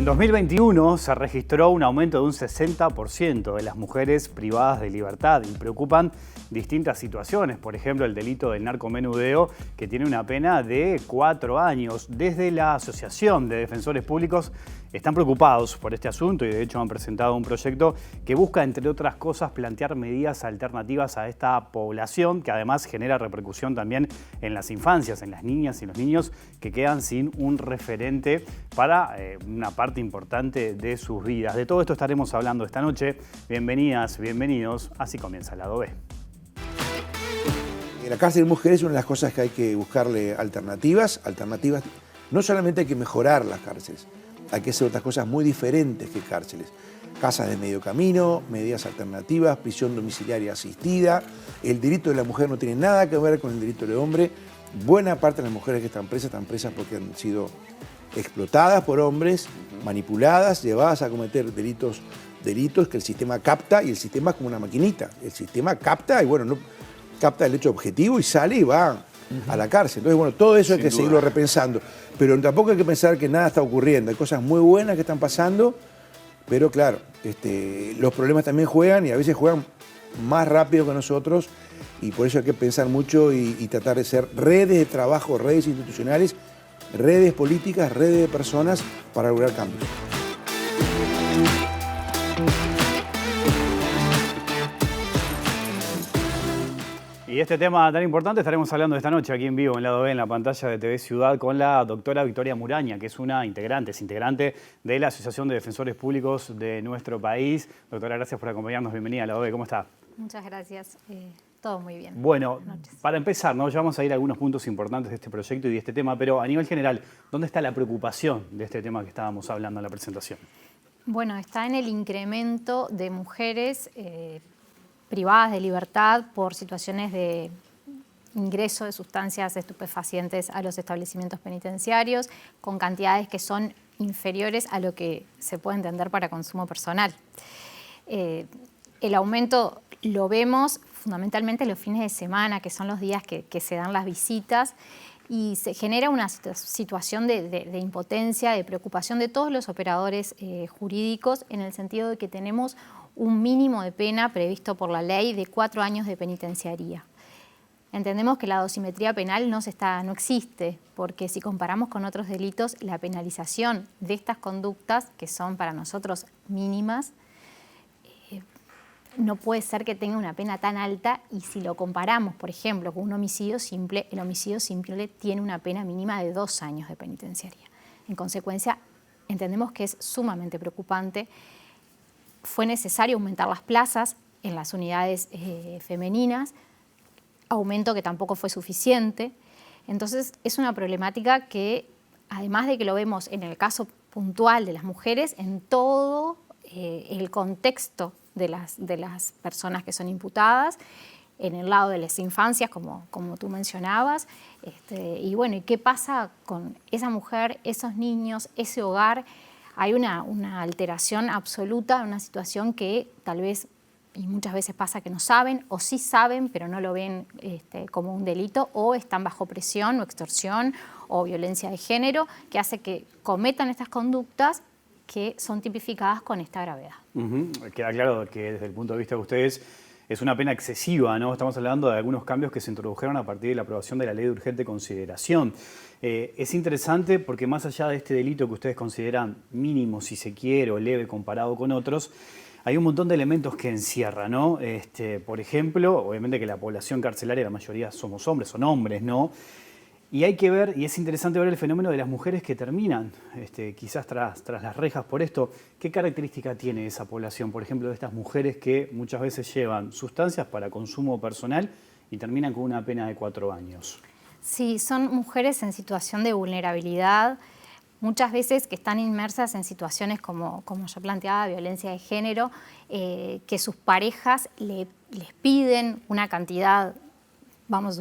En 2021 se registró un aumento de un 60% de las mujeres privadas de libertad y preocupan distintas situaciones. Por ejemplo, el delito del narcomenudeo, que tiene una pena de 4 años. Desde la Asociación de Defensores Públicos están preocupados por este asunto y de hecho han presentado un proyecto que busca, entre otras cosas, plantear medidas alternativas a esta población, que además genera repercusión también en las infancias, en las niñas y los niños que quedan sin un referente para una parte importante de sus vidas. De todo esto estaremos hablando esta noche. Bienvenidas, bienvenidos. Así comienza el lado B. En la cárcel de mujeres es una de las cosas que hay que buscarle alternativas. No solamente hay que mejorar las cárceles, hay que hacer otras cosas muy diferentes que cárceles. Casas de medio camino, medidas alternativas, prisión domiciliaria asistida. El delito de la mujer no tiene nada que ver con el delito del hombre. Buena parte de las mujeres que están presas porque han sido explotadas por hombres, manipuladas, llevadas a cometer delitos que el sistema capta, y el sistema es como una maquinita. El sistema capta y bueno, no capta el hecho objetivo y sale y va a la cárcel. Entonces, bueno, todo eso hay que seguirlo repensando. Pero tampoco hay que pensar que nada está ocurriendo. Hay cosas muy buenas que están pasando, pero claro, los problemas también juegan y a veces juegan más rápido que nosotros, y por eso hay que pensar mucho y tratar de ser redes de trabajo, redes institucionales, redes políticas, redes de personas para lograr cambios. Y este tema tan importante estaremos hablando esta noche aquí en vivo, en Lado B, en la pantalla de TV Ciudad, con la doctora Victoria Muraña, que es integrante de la Asociación de Defensores Públicos de nuestro país. Doctora, gracias por acompañarnos. Bienvenida a Lado B. ¿Cómo está? Muchas gracias. Todo muy bien. Bueno, para empezar, ¿no? Ya vamos a ir a algunos puntos importantes de este proyecto y de este tema, pero a nivel general, ¿dónde está la preocupación de este tema que estábamos hablando en la presentación? Bueno, está en el incremento de mujeres privadas de libertad por situaciones de ingreso de sustancias estupefacientes a los establecimientos penitenciarios, con cantidades que son inferiores a lo que se puede entender para consumo personal. El aumento lo vemos fundamentalmente los fines de semana, que son los días que se dan las visitas, y se genera una situación de impotencia, de preocupación de todos los operadores jurídicos, en el sentido de que tenemos un mínimo de pena previsto por la ley de 4 años de penitenciaría. Entendemos que la dosimetría penal no existe, porque si comparamos con otros delitos, la penalización de estas conductas, que son para nosotros mínimas, no puede ser que tenga una pena tan alta, y si lo comparamos, por ejemplo, con un homicidio simple, el homicidio simple tiene una pena mínima de 2 años de penitenciaría. En consecuencia, entendemos que es sumamente preocupante. Fue necesario aumentar las plazas en las unidades femeninas, aumento que tampoco fue suficiente. Entonces, es una problemática que, además de que lo vemos en el caso puntual de las mujeres, en todo el contexto de las personas que son imputadas, en el lado de las infancias, como tú mencionabas, y bueno, ¿y qué pasa con esa mujer, esos niños, ese hogar? Hay una alteración absoluta, una situación que tal vez, y muchas veces pasa que no saben, o sí saben, pero no lo ven como un delito, o están bajo presión o extorsión o violencia de género, que hace que cometan estas conductas que son tipificadas con esta gravedad. Queda claro que desde el punto de vista de ustedes es una pena excesiva, ¿no? Estamos hablando de algunos cambios que se introdujeron a partir de la aprobación de la Ley de Urgente Consideración. Es interesante porque más allá de este delito que ustedes consideran mínimo, si se quiere, o leve comparado con otros, hay un montón de elementos que encierra, ¿no? Por ejemplo, obviamente que la población carcelaria, la mayoría somos hombres, son hombres, ¿no? Y hay que ver, y es interesante ver el fenómeno de las mujeres que terminan, quizás tras las rejas por esto. ¿Qué característica tiene esa población, por ejemplo, de estas mujeres que muchas veces llevan sustancias para consumo personal y terminan con una pena de 4 años? Sí, son mujeres en situación de vulnerabilidad, muchas veces que están inmersas en situaciones como yo planteaba, violencia de género, que sus parejas les piden una cantidad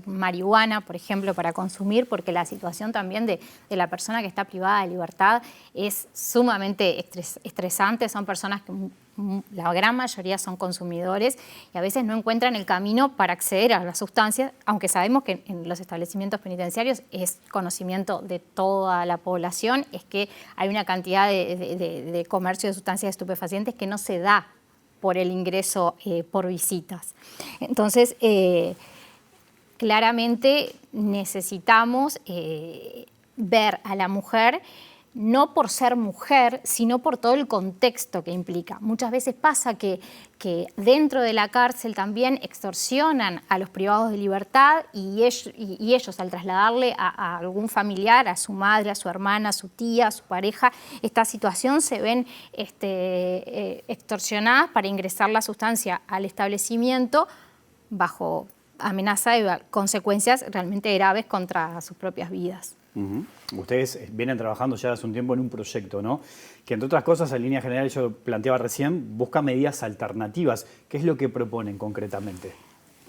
marihuana, por ejemplo, para consumir, porque la situación también de la persona que está privada de libertad es sumamente estresante. Son personas que la gran mayoría son consumidores y a veces no encuentran el camino para acceder a las sustancias, aunque sabemos que en los establecimientos penitenciarios es conocimiento de toda la población, es que hay una cantidad de comercio de sustancias estupefacientes que no se da por el ingreso por visitas. Entonces, claramente necesitamos ver a la mujer no por ser mujer, sino por todo el contexto que implica. Muchas veces pasa que dentro de la cárcel también extorsionan a los privados de libertad y ellos al trasladarle a algún familiar, a su madre, a su hermana, a su tía, a su pareja, esta situación se ven extorsionadas para ingresar la sustancia al establecimiento bajo amenaza de consecuencias realmente graves contra sus propias vidas. Ustedes vienen trabajando ya hace un tiempo en un proyecto, ¿no? Que entre otras cosas, en línea general, yo planteaba recién, busca medidas alternativas. ¿Qué es lo que proponen concretamente?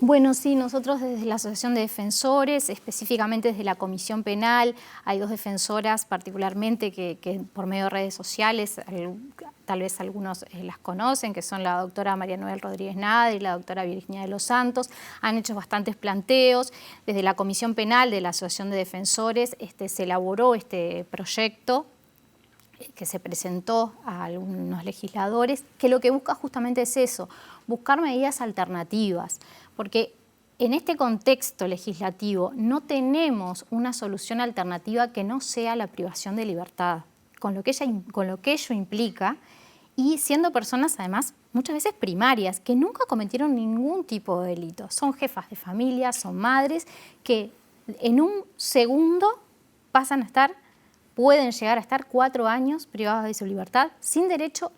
Bueno, sí, nosotros desde la Asociación de Defensores, específicamente desde la Comisión Penal, hay dos defensoras particularmente que por medio de redes sociales, tal vez algunos las conocen, que son la doctora María Noel Rodríguez Nada y la doctora Virginia de los Santos, han hecho bastantes planteos. Desde la Comisión Penal de la Asociación de Defensores se elaboró este proyecto que se presentó a algunos legisladores, que lo que busca justamente es eso, buscar medidas alternativas, porque en este contexto legislativo no tenemos una solución alternativa que no sea la privación de libertad, con lo que ello implica, y siendo personas además muchas veces primarias, que nunca cometieron ningún tipo de delito. Son jefas de familia, son madres, que en un segundo pueden llegar a estar 4 años privadas de su libertad, sin derecho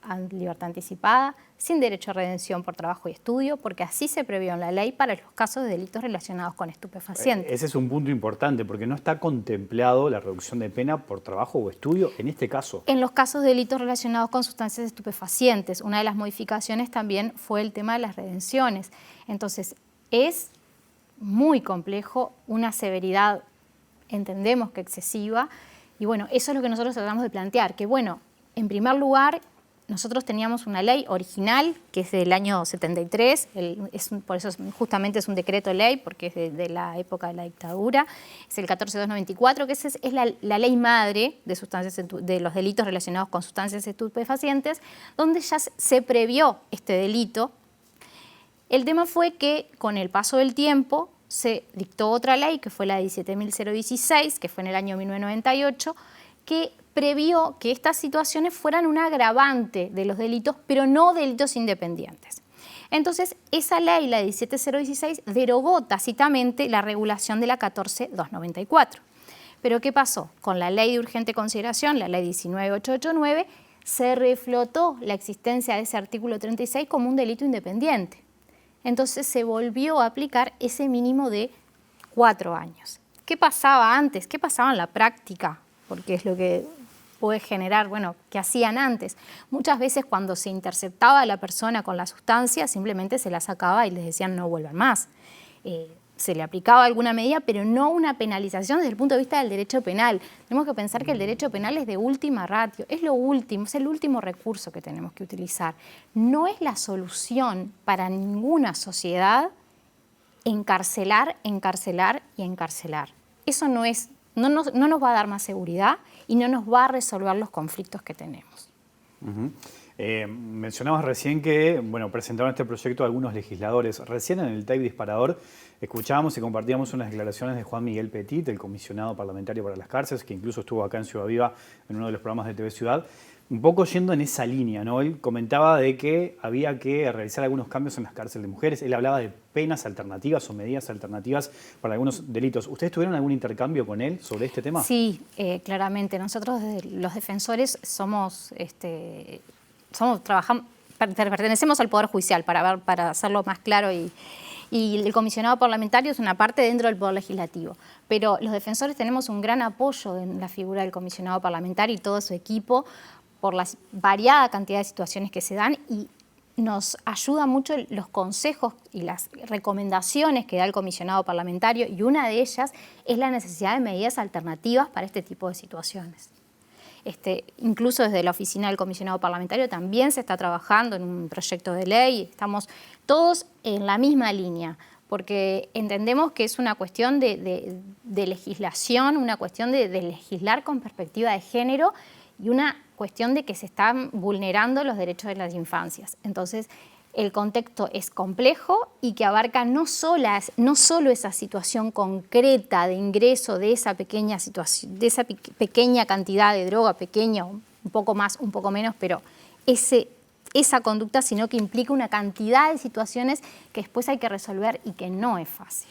a libertad anticipada, sin derecho a redención por trabajo y estudio, porque así se previó en la ley para los casos de delitos relacionados con estupefacientes. Ese es un punto importante, porque no está contemplado la reducción de pena por trabajo o estudio en este caso. En los casos de delitos relacionados con sustancias estupefacientes, una de las modificaciones también fue el tema de las redenciones. Entonces, es muy complejo, una severidad, entendemos que excesiva, y bueno, eso es lo que nosotros tratamos de plantear, que bueno, en primer lugar, nosotros teníamos una ley original, que es del año 73, por eso justamente es un decreto ley, porque es de la época de la dictadura, es el 14294, que es la ley madre de los delitos relacionados con sustancias estupefacientes, donde ya se previó este delito. El tema fue que con el paso del tiempo se dictó otra ley, que fue la 17.016, que fue en el año 1998, que previó que estas situaciones fueran un agravante de los delitos, pero no delitos independientes. Entonces, esa ley, la 17.016, derogó tácitamente la regulación de la 14.294. Pero ¿qué pasó? Con la ley de urgente consideración, la ley 19.889, se reflotó la existencia de ese artículo 36 como un delito independiente. Entonces se volvió a aplicar ese mínimo de 4 años. ¿Qué pasaba antes? ¿Qué pasaba en la práctica? Porque es lo que puede generar, bueno, ¿qué hacían antes? Muchas veces cuando se interceptaba a la persona con la sustancia, simplemente se la sacaba y les decían no vuelvan más. Se le aplicaba alguna medida, pero no una penalización desde el punto de vista del derecho penal. Tenemos que pensar que el derecho penal es de última ratio, es lo último, es el último recurso que tenemos que utilizar. No es la solución para ninguna sociedad encarcelar, encarcelar y encarcelar. Eso no nos va a dar más seguridad y no nos va a resolver los conflictos que tenemos. Mencionabas recién que presentaron este proyecto algunos legisladores. Recién en el tape disparador escuchábamos y compartíamos unas declaraciones de Juan Miguel Petit, el comisionado parlamentario para las cárceles, que incluso estuvo acá en Ciudad Viva en uno de los programas de TV Ciudad, un poco yendo en esa línea, ¿no? Él comentaba de que había que realizar algunos cambios en las cárceles de mujeres. Él hablaba de penas alternativas o medidas alternativas para algunos delitos. ¿Ustedes tuvieron algún intercambio con él sobre este tema? Sí, claramente. Nosotros los defensores pertenecemos al Poder Judicial, para hacerlo más claro, y el comisionado parlamentario es una parte dentro del Poder Legislativo. Pero los defensores tenemos un gran apoyo en la figura del comisionado parlamentario y todo su equipo por la variada cantidad de situaciones que se dan, y nos ayuda mucho los consejos y las recomendaciones que da el comisionado parlamentario, y una de ellas es la necesidad de medidas alternativas para este tipo de situaciones. Incluso desde la oficina del comisionado parlamentario también se está trabajando en un proyecto de ley. Estamos todos en la misma línea, porque entendemos que es una cuestión de legislación, una cuestión de legislar con perspectiva de género y una cuestión de que se están vulnerando los derechos de las infancias. Entonces, el contexto es complejo y que abarca no solo esa situación concreta de ingreso de esa pequeña situación, de esa pequeña cantidad de droga, pequeña, un poco más, un poco menos, pero esa conducta, sino que implica una cantidad de situaciones que después hay que resolver y que no es fácil.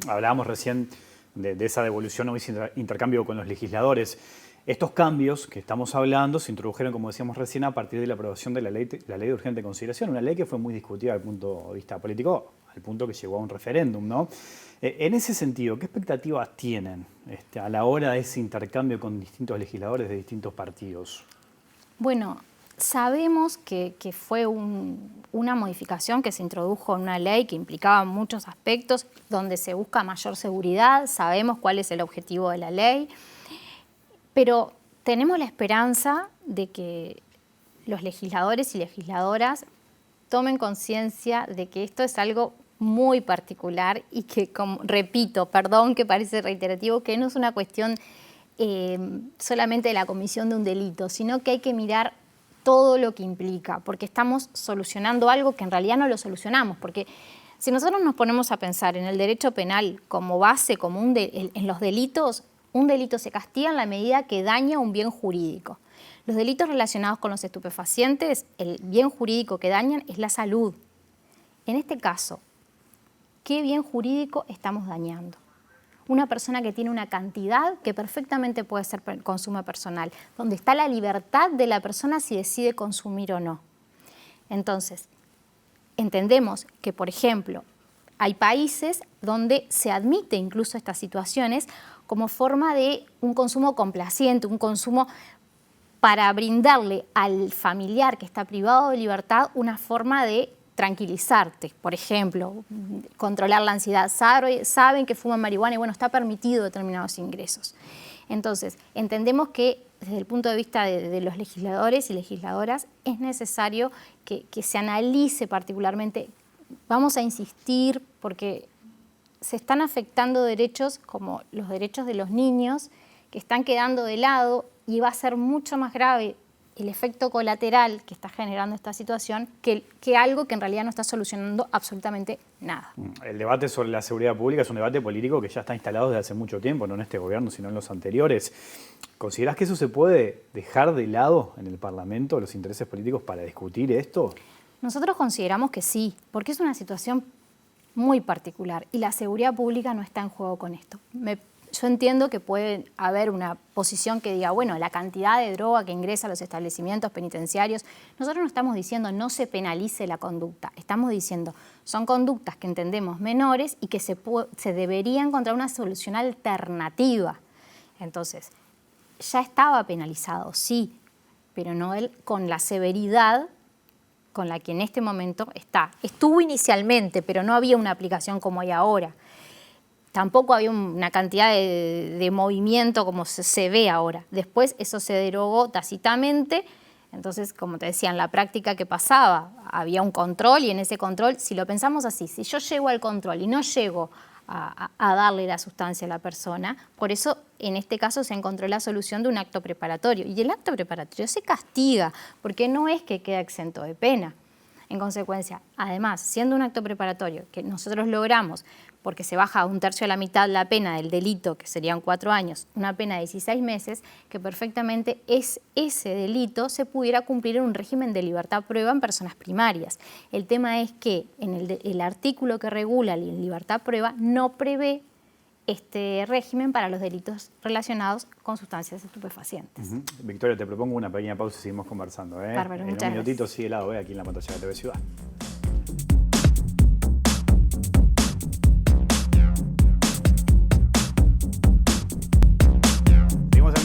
Hablábamos recién de esa devolución o ese intercambio con los legisladores. Estos cambios que estamos hablando se introdujeron, como decíamos recién, a partir de la aprobación de la ley de urgente consideración, una ley que fue muy discutida desde el punto de vista político, al punto que llegó a un referéndum, ¿no? En ese sentido, ¿qué expectativas tienen a la hora de ese intercambio con distintos legisladores de distintos partidos? Bueno, sabemos que fue una modificación que se introdujo en una ley que implicaba muchos aspectos, donde se busca mayor seguridad, sabemos cuál es el objetivo de la ley, pero tenemos la esperanza de que los legisladores y legisladoras tomen conciencia de que esto es algo muy particular y que, repito, perdón que parece reiterativo, que no es una cuestión solamente de la comisión de un delito, sino que hay que mirar todo lo que implica, porque estamos solucionando algo que en realidad no lo solucionamos, porque si nosotros nos ponemos a pensar en el derecho penal como base, en los delitos, un delito se castiga en la medida que daña un bien jurídico. Los delitos relacionados con los estupefacientes, el bien jurídico que dañan es la salud. En este caso, ¿qué bien jurídico estamos dañando? Una persona que tiene una cantidad que perfectamente puede ser consumo personal, donde está la libertad de la persona si decide consumir o no. Entonces, entendemos que, por ejemplo, hay países donde se admite incluso estas situaciones como forma de un consumo complaciente, un consumo para brindarle al familiar que está privado de libertad una forma de tranquilizarte. Por ejemplo, controlar la ansiedad. Saben que fuman marihuana y bueno, está permitido determinados ingresos. Entonces, entendemos que desde el punto de vista de los legisladores y legisladoras es necesario que se analice particularmente. Vamos a insistir porque se están afectando derechos como los derechos de los niños que están quedando de lado y va a ser mucho más grave el efecto colateral que está generando esta situación que algo que en realidad no está solucionando absolutamente nada. El debate sobre la seguridad pública es un debate político que ya está instalado desde hace mucho tiempo, no en este gobierno, sino en los anteriores. ¿Considerás que eso se puede dejar de lado en el Parlamento, los intereses políticos, para discutir esto? Nosotros consideramos que sí, porque es una situación muy particular y la seguridad pública no está en juego con esto. Yo entiendo que puede haber una posición que diga, bueno, la cantidad de droga que ingresa a los establecimientos penitenciarios, nosotros no estamos diciendo no se penalice la conducta, estamos diciendo son conductas que entendemos menores y que se debería encontrar una solución alternativa. Entonces, ya estaba penalizado, sí, pero no con la severidad con la que en este momento está. Estuvo inicialmente, pero no había una aplicación como hay ahora. Tampoco había una cantidad de movimiento como se ve ahora. Después eso se derogó tácitamente. Entonces, como te decía, en la práctica que pasaba, había un control y en ese control, si lo pensamos así, si yo llego al control y no llego a darle la sustancia a la persona, por eso en este caso se encontró la solución de un acto preparatorio. Y el acto preparatorio se castiga, porque no es que queda exento de pena. En consecuencia, además, siendo un acto preparatorio que nosotros logramos, porque se baja a 1/3 a la mitad la pena del delito, que serían 4 años, una pena de 16 meses, que perfectamente ese delito se pudiera cumplir en un régimen de libertad prueba en personas primarias. El tema es que en el artículo que regula la libertad prueba no prevé este régimen para los delitos relacionados con sustancias estupefacientes. Victoria, te propongo una pequeña pausa y seguimos conversando. Bárbaro, en muchas un minutito gracias. sigue el lado aquí en la pantalla de TV Ciudad.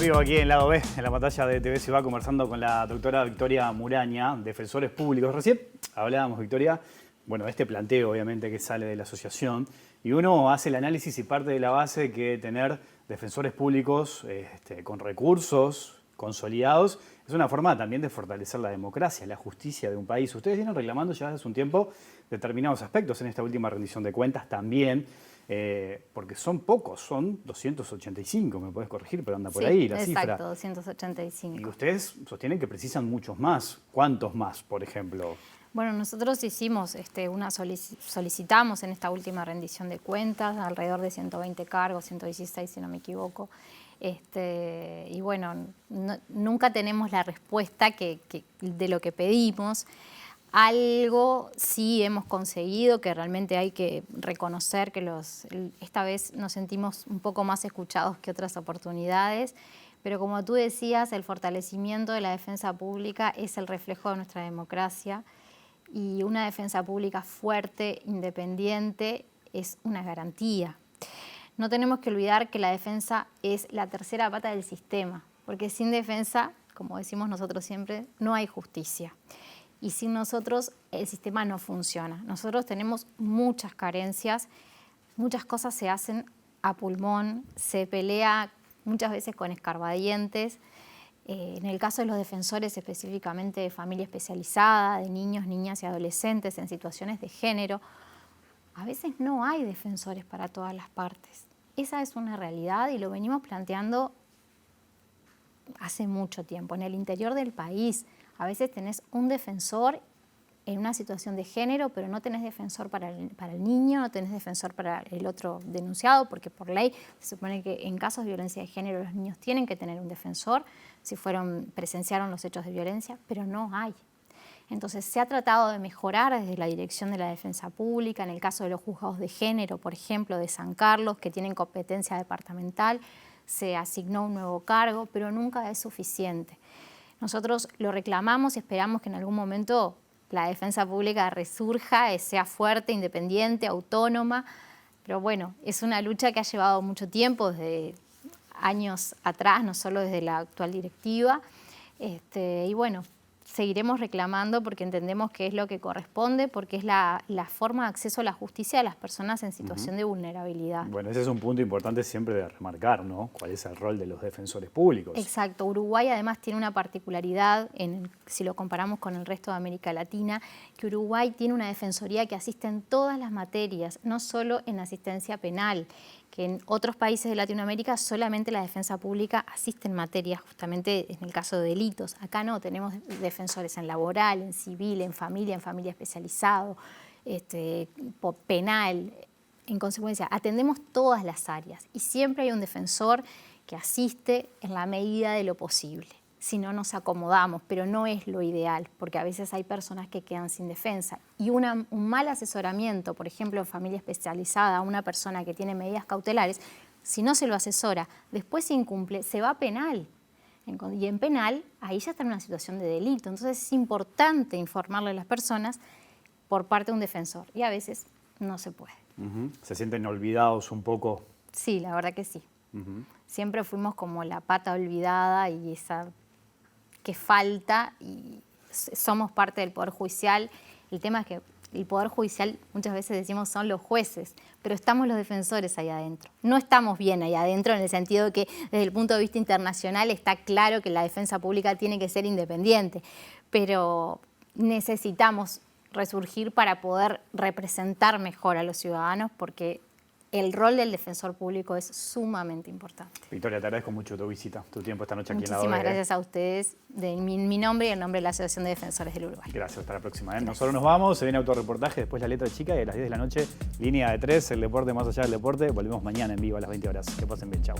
vivo aquí en Lado B, en la pantalla de TV Ciudad, conversando con la doctora Victoria Muraña, defensores públicos. Recién hablábamos, Victoria, bueno, de este planteo obviamente que sale de la asociación, y uno hace el análisis y parte de la base que tener defensores públicos con recursos consolidados es una forma también de fortalecer la democracia, la justicia de un país. Ustedes vienen reclamando ya hace un tiempo determinados aspectos en esta última rendición de cuentas también, porque son pocos, son 285, me puedes corregir, pero anda por ahí la cifra. Exacto, 285. Y ustedes sostienen que precisan muchos más. ¿Cuántos más, por ejemplo? Bueno, nosotros hicimos solicitamos en esta última rendición de cuentas alrededor de 120 cargos, 116 si no me equivoco. Y bueno, nunca tenemos la respuesta de lo que pedimos. Algo sí hemos conseguido, que realmente hay que reconocer que esta vez nos sentimos un poco más escuchados que otras oportunidades, pero como tú decías, el fortalecimiento de la defensa pública es el reflejo de nuestra democracia y una defensa pública fuerte, independiente, es una garantía. No tenemos que olvidar que la defensa es la tercera pata del sistema, porque sin defensa, como decimos nosotros siempre, no hay justicia. Y sin nosotros el sistema no funciona. Nosotros tenemos muchas carencias, muchas cosas se hacen a pulmón, se pelea muchas veces con escarbadientes. En el caso de los defensores, específicamente de familia especializada, de niños, niñas y adolescentes en situaciones de género, a veces no hay defensores para todas las partes. Esa es una realidad y lo venimos planteando hace mucho tiempo. En el interior del país, a veces tenés un defensor en una situación de género, pero no tenés defensor para el niño, no tenés defensor para el otro denunciado, porque por ley se supone que en casos de violencia de género los niños tienen que tener un defensor si presenciaron los hechos de violencia, pero no hay. Entonces se ha tratado de mejorar desde la Dirección de la Defensa Pública, en el caso de los juzgados de género, por ejemplo, de San Carlos, que tienen competencia departamental, se asignó un nuevo cargo, pero nunca es suficiente. Nosotros lo reclamamos y esperamos que en algún momento la defensa pública resurja, sea fuerte, independiente, autónoma, pero bueno, es una lucha que ha llevado mucho tiempo, desde años atrás, no solo desde la actual directiva, y bueno, seguiremos reclamando porque entendemos que es lo que corresponde, porque es la forma de acceso a la justicia de las personas en situación de vulnerabilidad. Bueno, ese es un punto importante siempre de remarcar, ¿no? ¿Cuál es el rol de los defensores públicos? Exacto. Uruguay además tiene una particularidad, si lo comparamos con el resto de América Latina, que Uruguay tiene una defensoría que asiste en todas las materias, no solo en asistencia penal, que en otros países de Latinoamérica solamente la defensa pública asiste en materias, justamente en el caso de delitos. Acá no, tenemos defensores en laboral, en civil, en familia especializado, penal. En consecuencia, atendemos todas las áreas y siempre hay un defensor que asiste en la medida de lo posible. Si no, nos acomodamos, pero no es lo ideal, porque a veces hay personas que quedan sin defensa. Y un mal asesoramiento, por ejemplo, en familia especializada, a una persona que tiene medidas cautelares, si no se lo asesora, después se incumple, se va a penal. Y en penal, ahí ya está en una situación de delito. Entonces es importante informarle a las personas por parte de un defensor. Y a veces no se puede. ¿Se sienten olvidados un poco? Sí, la verdad que sí. Siempre fuimos como la pata olvidada y esa que falta, y somos parte del Poder Judicial. El tema es que el Poder Judicial, muchas veces decimos, son los jueces, pero estamos los defensores ahí adentro. No estamos bien ahí adentro en el sentido de que desde el punto de vista internacional está claro que la defensa pública tiene que ser independiente, pero necesitamos resurgir para poder representar mejor a los ciudadanos, porque el rol del defensor público es sumamente importante. Victoria, te agradezco mucho tu visita, tu tiempo esta noche aquí en Lado B. Muchísimas gracias a ustedes, de mi nombre y el nombre de la Asociación de Defensores del Uruguay. Gracias, hasta la próxima. Nosotros nos vamos, se viene autorreportaje, después la letra chica y a las 10 de la noche, línea de 3, el deporte más allá del deporte. Volvemos mañana en vivo a las 20 horas. Que pasen bien, chau.